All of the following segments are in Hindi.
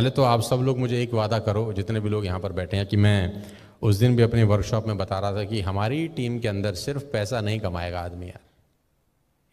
पहले तो आप सब लोग मुझे एक वादा करो, जितने भी लोग यहाँ पर बैठे हैं, कि मैं उस दिन भी अपनी वर्कशॉप में बता रहा था कि हमारी टीम के अंदर सिर्फ पैसा नहीं कमाएगा आदमी यार,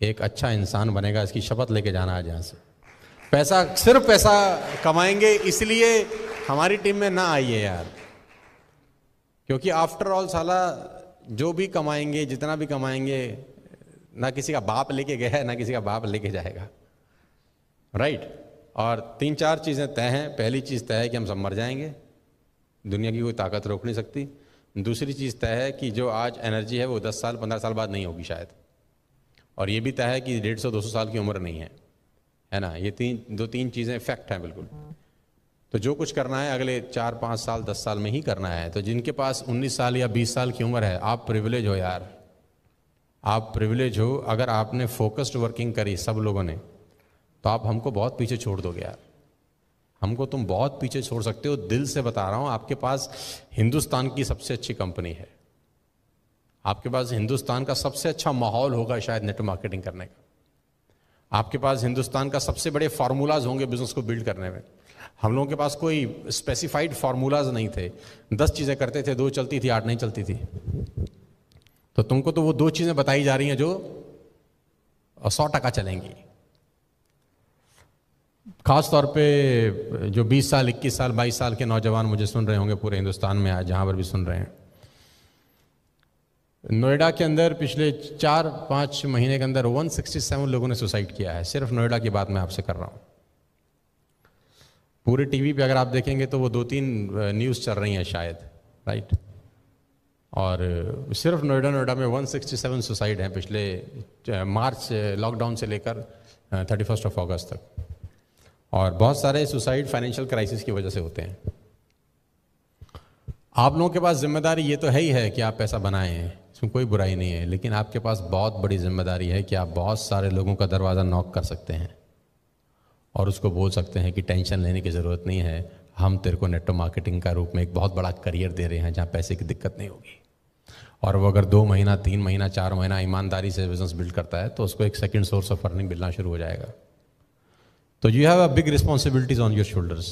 एक अच्छा इंसान बनेगा, इसकी शपथ लेके जाना आज यहाँ से। पैसा सिर्फ पैसा कमाएंगे इसलिए हमारी टीम में ना आइए यार, क्योंकि आफ्टर ऑल साला जो भी कमाएंगे, जितना भी कमाएंगे, ना किसी का बाप लेके गया है ना किसी का बाप लेके जाएगा, राइट। और 3-4 चीज़ें तय हैं। पहली चीज़ तय है कि हम सब मर जाएंगे, दुनिया की कोई ताकत रोक नहीं सकती। दूसरी चीज़ तय है कि जो आज एनर्जी है वो 10 साल 15 साल बाद नहीं होगी शायद। और ये भी तय है कि 150-200 साल की उम्र नहीं है ना। ये दो तीन चीज़ें फैक्ट हैं बिल्कुल। तो जो कुछ करना है अगले 4-5 साल 10 साल में ही करना है। तो जिनके पास 19 साल या 20 साल की उम्र है, आप प्रिविलेज हो यार, आप प्रिविलेज हो। अगर आपने फोकस्ड वर्किंग करी सब लोगों ने, तो आप हमको बहुत पीछे छोड़ दोगे यार, हमको तुम बहुत पीछे छोड़ सकते हो। दिल से बता रहा हूँ, आपके पास हिंदुस्तान की सबसे अच्छी कंपनी है, आपके पास हिंदुस्तान का सबसे अच्छा माहौल होगा शायद नेटवर्क मार्केटिंग करने का, आपके पास हिंदुस्तान का सबसे बड़े फार्मूलाज होंगे बिजनेस को बिल्ड करने में। हम लोगों के पास कोई स्पेसिफाइड फार्मूलाज नहीं थे, 10 चीज़ें करते थे, 2 चलती थी, 8 नहीं चलती थी। तो तुमको तो वो 2 चीज़ें बताई जा रही हैं जो 100% चलेंगी। खास तौर पे जो 20 साल 21 साल 22 साल के नौजवान मुझे सुन रहे होंगे पूरे हिंदुस्तान में, आज जहाँ पर भी सुन रहे हैं, नोएडा के अंदर पिछले 4-5 महीने के अंदर 167 लोगों ने सुसाइड किया है। सिर्फ नोएडा की बात मैं आपसे कर रहा हूँ। पूरे टीवी पे अगर आप देखेंगे तो वो 2-3 न्यूज़ चल रही हैं शायद, राइट। और सिर्फ नोएडा में 167 सुसाइड हैं पिछले मार्च लॉकडाउन से लेकर 31 अगस्त तक। और बहुत सारे सुसाइड फाइनेंशियल क्राइसिस की वजह से होते हैं। आप लोगों के पास जिम्मेदारी ये तो है ही है कि आप पैसा बनाएं, इसमें कोई बुराई नहीं है, लेकिन आपके पास बहुत बड़ी जिम्मेदारी है कि आप बहुत सारे लोगों का दरवाज़ा नॉक कर सकते हैं और उसको बोल सकते हैं कि टेंशन लेने की ज़रूरत नहीं है, हम तेरे को नेटवर्क मार्केटिंग का रूप में एक बहुत बड़ा करियर दे रहे हैं जहाँ पैसे की दिक्कत नहीं होगी। और वो अगर 2 महीना 3 महीना 4 महीना ईमानदारी से बिजनेस बिल्ड करता है तो उसको एक सेकेंड सोर्स ऑफ अर्निंग मिलना शुरू हो जाएगा। तो you have a big responsibilities on your shoulders,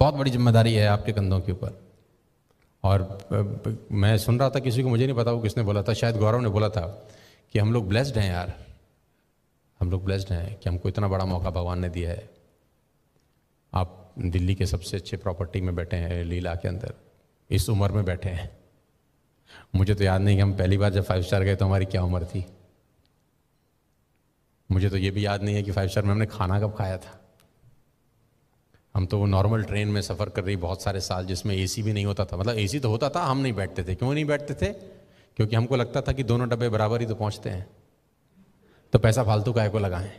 बहुत बड़ी जिम्मेदारी है आपके कंधों के ऊपर। और मैं सुन रहा था किसी को, मुझे नहीं पता वो किसने बोला था, शायद गौरव ने बोला था कि हम लोग ब्लेस्ड हैं यार, हम लोग ब्लेस्ड हैं कि हमको इतना बड़ा मौका भगवान ने दिया है। आप दिल्ली के सबसे अच्छे प्रॉपर्टी में बैठे हैं, लीला के अंदर, इस उम्र में बैठे हैं। मुझे तो याद नहीं कि हम पहली बार जब 5 स्टार गए तो हमारी क्या उम्र थी। मुझे तो ये भी याद नहीं है कि 5 स्टार में हमने खाना कब खाया था। हम तो वो नॉर्मल ट्रेन में सफ़र कर रही बहुत सारे साल, जिसमें एसी भी नहीं होता था। मतलब एसी तो होता था, हम नहीं बैठते थे। क्यों नहीं बैठते थे? क्योंकि हमको लगता था कि दोनों डब्बे बराबर ही तो पहुंचते हैं, तो पैसा फालतू काहे को लगाएं,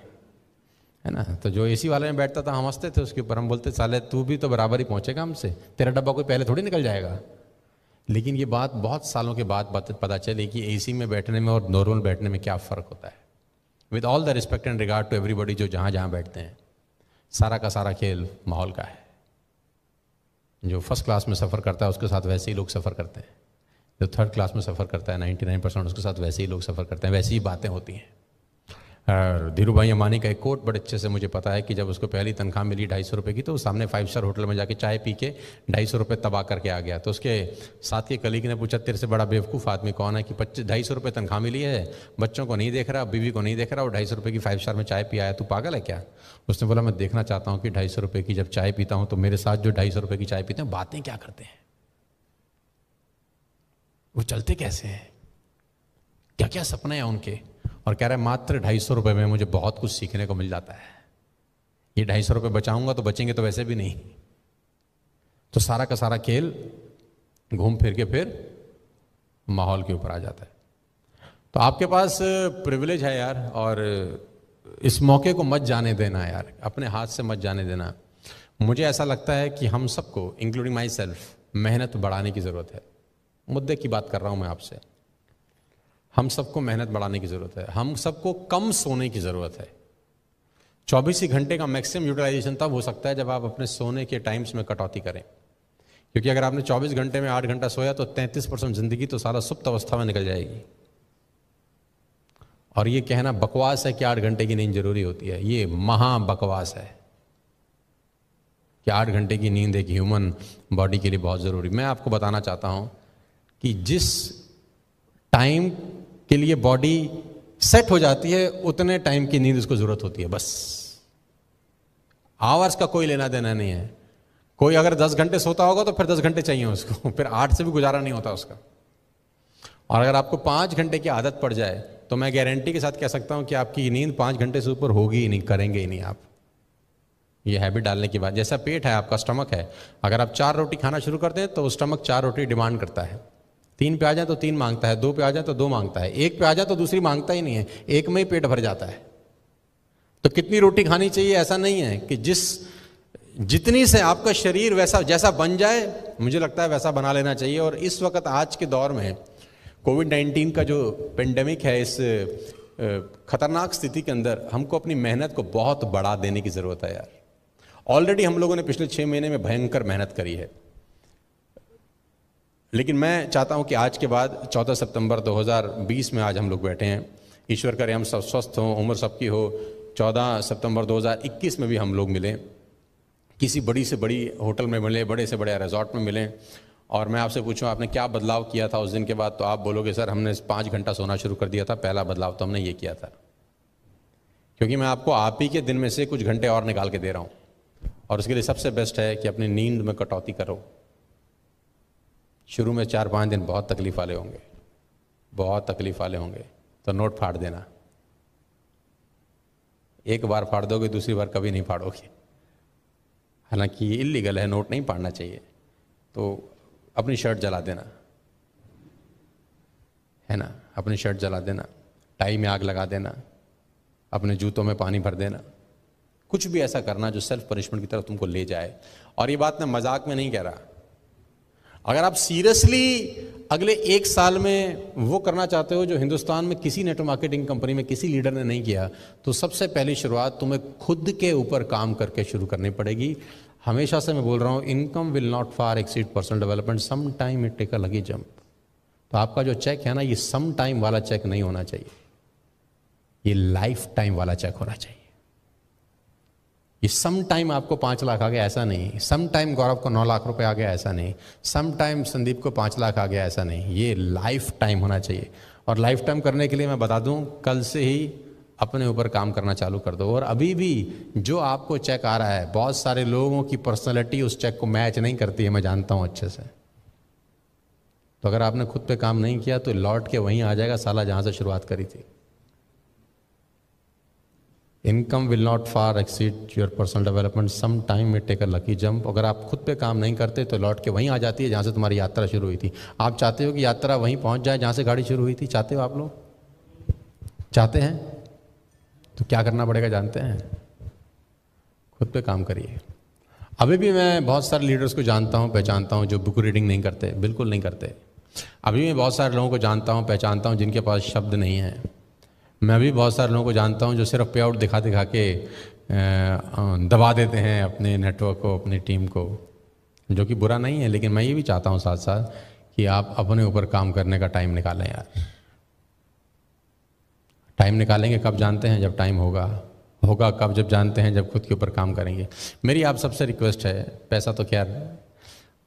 है ना। तो जो एसी वाले में बैठता था हम हंसते थे उसके ऊपर, हम बोलते साले तू भी तो बराबर ही पहुंचेगा हमसे, तेरा डब्बा कोई पहले थोड़ी निकल जाएगा। लेकिन ये बात बहुत सालों के बाद पता चली कि एसी में बैठने में और नॉर्मल बैठने में क्या फ़र्क होता है। With all the respect and regard to everybody जो जहाँ जहाँ बैठते हैं, सारा का सारा खेल माहौल का है। जो फर्स्ट क्लास में सफ़र करता है उसके साथ वैसे ही लोग सफ़र करते हैं, जो थर्ड क्लास में सफ़र करता है 99% उसके साथ वैसे ही लोग सफ़र करते हैं, वैसी ही बातें होती हैं। और धीरू भाई अंबानी का एक कोट बड़े अच्छे से मुझे पता है कि जब उसको पहली तनख्वाह मिली 250 रुपये की, तो वो सामने 5 स्टार होटल में जाके चाय पी के 250 रुपये तबाह करके आ गया। तो उसके साथ के कलीग ने पूछा तेरे से बड़ा बेवकूफ़ आदमी कौन है कि 250 रुपये तनख्वाह मिली है, बच्चों को नहीं देख रहा, बीवी को नहीं देख रहा, और 250 रुपये की 5 स्टार में चाय पी आया, तू पागल है क्या? उसने बोला मैं देखना चाहता हूँ कि 250 रुपये की जब चाय पीता हूँ तो मेरे साथ जो 250 रुपये की चाय पीते हैं बातें क्या करते हैं, वो चलते कैसे हैं, क्या क्या सपने हैं उनके। और कह रहा है मात्र 250 रुपये में मुझे बहुत कुछ सीखने को मिल जाता है। ये 250 रुपये बचाऊंगा तो बचेंगे तो वैसे भी नहीं। तो सारा का सारा खेल घूम फिर के फिर माहौल के ऊपर आ जाता है। तो आपके पास प्रिविलेज है यार, और इस मौके को मत जाने देना यार, अपने हाथ से मत जाने देना। मुझे ऐसा लगता है कि हम सबको, इंक्लूडिंग माई सेल्फ, मेहनत बढ़ाने की ज़रूरत है। मुद्दे की बात कर रहा हूँ मैं आपसे। हम सबको मेहनत बढ़ाने की ज़रूरत है, हम सबको कम सोने की ज़रूरत है। 24 ही घंटे का मैक्सिमम यूटिलाइजेशन तब हो सकता है जब आप अपने सोने के टाइम्स में कटौती करें। क्योंकि अगर आपने 24 घंटे में 8 घंटा सोया तो 33% ज़िंदगी तो सारा सुप्त अवस्था में निकल जाएगी। और ये कहना बकवास है कि 8 घंटे की नींद जरूरी होती है, ये महा बकवास है। कि 8 घंटे की नींद एक ह्यूमन बॉडी के लिए बहुत ज़रूरी। मैं आपको बताना चाहता हूँ कि जिस टाइम के लिए बॉडी सेट हो जाती है उतने टाइम की नींद उसको ज़रूरत होती है, बस। आवर्स का कोई लेना देना नहीं है। कोई अगर 10 घंटे सोता होगा तो फिर 10 घंटे चाहिए उसको, फिर 8 से भी गुजारा नहीं होता उसका। और अगर आपको 5 घंटे की आदत पड़ जाए तो मैं गारंटी के साथ कह सकता हूं कि आपकी नींद 5 घंटे से ऊपर होगी ही नहीं, करेंगे ही नहीं आप। ये हैबिट डालने के बाद, जैसा पेट है आपका, स्टमक है, अगर आप 4 रोटी खाना शुरू कर दें तो स्टमक 4 रोटी डिमांड करता है। 3 पे आ जाए तो 3 मांगता है, 2 पे आ जाए तो 2 मांगता है, 1 पे आ जाए तो दूसरी मांगता ही नहीं है, एक में ही पेट भर जाता है। तो कितनी रोटी खानी चाहिए ऐसा नहीं है कि जितनी से आपका शरीर वैसा जैसा बन जाए, मुझे लगता है वैसा बना लेना चाहिए। और इस वक्त आज के दौर में कोविड-19 का जो पेंडेमिक है, इस खतरनाक स्थिति के अंदर हमको अपनी मेहनत को बहुत बढ़ा देने की ज़रूरत है यार। ऑलरेडी हम लोगों ने पिछले 6 महीने में भयंकर मेहनत करी है, लेकिन मैं चाहता हूं कि आज के बाद 14 सितंबर 2020 में आज हम लोग बैठे हैं, ईश्वर करे हम सब स्वस्थ हों, उम्र सबकी हो। 14 सितंबर 2021 में भी हम लोग मिलें, किसी बड़ी से बड़ी होटल में मिले, बड़े से बड़े रिजॉर्ट में मिलें, और मैं आपसे पूछूं आपने क्या बदलाव किया था उस दिन के बाद, तो आप बोलोगे सर हमने 5 घंटा सोना शुरू कर दिया था, पहला बदलाव तो हमने ये किया था। क्योंकि मैं आपको आप ही के दिन में से कुछ घंटे और निकाल के दे रहा हूं, और उसके लिए सबसे बेस्ट है कि अपनी नींद में कटौती करो। शुरू में 4-5 दिन बहुत तकलीफ वाले होंगे, बहुत तकलीफ वाले होंगे, तो नोट फाड़ देना। एक बार फाड़ दोगे, दूसरी बार कभी नहीं फाड़ोगे। हालांकि ये इल्लीगल है, नोट नहीं फाड़ना चाहिए। तो अपनी शर्ट जला देना, है ना, अपनी शर्ट जला देना, टाई में आग लगा देना, अपने जूतों में पानी भर देना, कुछ भी ऐसा करना जो सेल्फ पनिशमेंट की तरफ तुमको ले जाए। और ये बात मैं मजाक में नहीं कह रहा। अगर आप सीरियसली अगले 1 साल में वो करना चाहते हो जो हिंदुस्तान में किसी नेटवर्क मार्केटिंग कंपनी में किसी लीडर ने नहीं किया, तो सबसे पहली शुरुआत तुम्हें खुद के ऊपर काम करके शुरू करनी पड़ेगी। हमेशा से मैं बोल रहा हूँ, income will not far exceed personal development, some time it take a lucky jump. तो आपका जो चेक है ना, ये सम टाइम वाला चेक नहीं होना चाहिए, ये लाइफ टाइम वाला चेक होना चाहिए। ये सम टाइम आपको 5 लाख आ गया ऐसा नहीं, सम टाइम गौरव को 9 लाख रुपए आ गया ऐसा नहीं, सम टाइम संदीप को 5 लाख आ गया ऐसा नहीं, ये लाइफ टाइम होना चाहिए। और लाइफ टाइम करने के लिए मैं बता दूं, कल से ही अपने ऊपर काम करना चालू कर दो। और अभी भी जो आपको चेक आ रहा है, बहुत सारे लोगों की पर्सनैलिटी उस चेक को मैच नहीं करती है, मैं जानता हूं अच्छे से। तो अगर आपने खुद पे काम नहीं किया तो लौट के वहीं आ जाएगा साला जहां से शुरुआत करी थी। Income will not far exceed your personal development, some time it take a lucky jump. अगर आप खुद पे काम नहीं करते तो लौट के वहीं आ जाती है जहाँ से तुम्हारी यात्रा शुरू हुई थी। आप चाहते हो कि यात्रा वहीं पहुँच जाए जहाँ से गाड़ी शुरू हुई थी? चाहते हो? आप लोग चाहते हैं? तो क्या करना पड़ेगा जानते हैं? खुद पे काम करिए। अभी भी मैं बहुत सारे लीडर्स को जानता हूँ, पहचानता हूँ, जो बुक रीडिंग नहीं करते, बिल्कुल नहीं करते। अभी मैं बहुत सारे लोगों को जानता हूँ, पहचानता हूँ, जिनके पास शब्द नहीं है। मैं भी बहुत सारे लोगों को जानता हूं जो सिर्फ पे आउट दिखा दिखा के दबा देते हैं अपने नेटवर्क को, अपनी टीम को, जो कि बुरा नहीं है। लेकिन मैं ये भी चाहता हूं साथ साथ कि आप अपने ऊपर काम करने का टाइम निकालें यार। टाइम निकालेंगे कब जानते हैं? जब टाइम होगा। होगा कब? जब जानते हैं, जब खुद के ऊपर काम करेंगे। मेरी आप सबसे रिक्वेस्ट है, पैसा तो खैर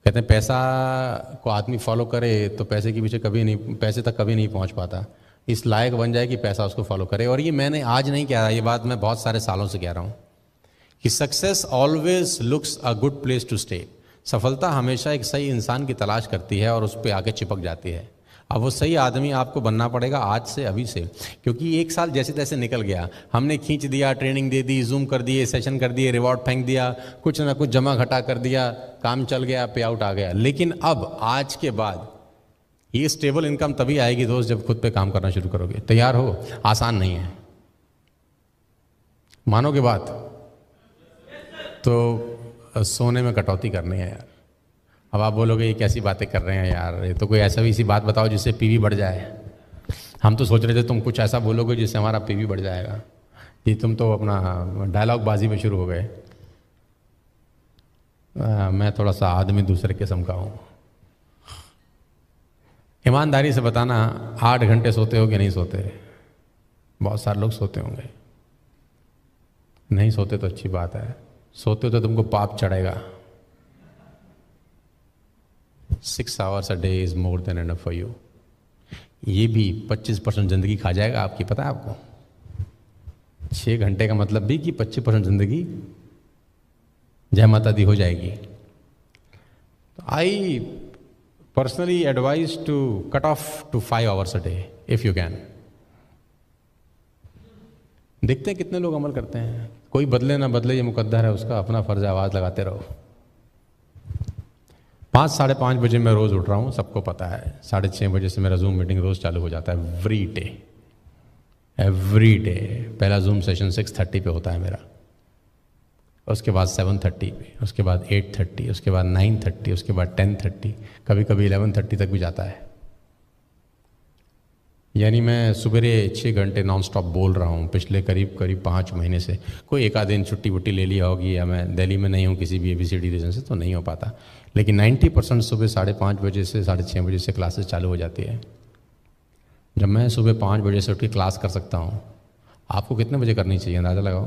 कहते हैं पैसा को आदमी फॉलो करे तो पैसे के पीछे कभी नहीं, पैसे तक कभी नहीं पहुँच पाता। इस लायक बन जाए कि पैसा उसको फॉलो करे। और ये मैंने आज नहीं कह रहा, ये बात मैं बहुत सारे सालों से कह रहा हूँ कि success always looks a good place to stay. सफलता हमेशा एक सही इंसान की तलाश करती है और उस पर आके चिपक जाती है। अब वो सही आदमी आपको बनना पड़ेगा आज से, अभी से, क्योंकि 1 साल जैसे तैसे निकल गया। हमने खींच दिया, ट्रेनिंग दे दी, जूम कर दिए, सेशन कर दिए, रिवॉर्ड फेंक दिया, कुछ ना कुछ जमा घटा कर दिया, काम चल गया, पे आउट आ गया। लेकिन अब आज के बाद ये स्टेबल इनकम तभी आएगी दोस्त जब खुद पे काम करना शुरू करोगे। तैयार हो? आसान नहीं है, मानोगे बात? तो सोने में कटौती करनी है यार। अब आप बोलोगे ये कैसी बातें कर रहे हैं यार, ये तो कोई ऐसा भी सी बात बताओ जिससे पीवी बढ़ जाए। हम तो सोच रहे थे तुम कुछ ऐसा बोलोगे जिससे हमारा पीवी बढ़ जाएगा। ये तुम तो अपना डायलॉग बाजी में शुरू हो गए। मैं थोड़ा सा आदमी दूसरे किस्म का हूँ। ईमानदारी से बताना, 8 घंटे सोते हो कि नहीं सोते? बहुत सारे लोग सोते होंगे। नहीं सोते तो अच्छी बात है, सोते हो तो तुमको पाप चढ़ेगा। 6 hours a day is more than enough for you। ये भी 25% जिंदगी खा जाएगा आपकी, पता है आपको? 6 घंटे का मतलब भी कि 25% जिंदगी जय माता दी हो जाएगी। I personally advise to cut off to 5 hours a day if you can. देखते हैं कितने लोग अमल करते हैं। कोई बदले ना बदले, ये मुकद्दर है उसका, अपना फर्ज आवाज लगाते रहो। 5 साढ़े 5 बजे मैं रोज़ उठ रहा हूँ, सबको पता है। 6:30 बजे से मेरा जूम मीटिंग रोज़ चालू हो जाता है, एवरी डे। पहला जूम सेशन 6:30 पे होता है मेरा, उसके बाद 7:30 पे, उसके बाद 8:30, उसके बाद 9:30, उसके बाद 10:30, कभी कभी 11:30 तक भी जाता है। यानी मैं सुबह 6 घंटे नॉन स्टॉप बोल रहा हूँ पिछले करीब 5 महीने से। कोई एक आध दिन छुट्टी वुट्टी ले लिया होगी, या मैं दिल्ली में नहीं हूँ किसी भी ABCD रीज़न से, तो नहीं हो पाता। लेकिन 90% सुबह 5:30 बजे से 6:30 बजे से क्लासेस चालू हो जाती है। जब मैं सुबह 5 बजे से उठ के क्लास कर सकता हूँ, आपको कितने बजे करनी चाहिए, अंदाज़ा लगाओ।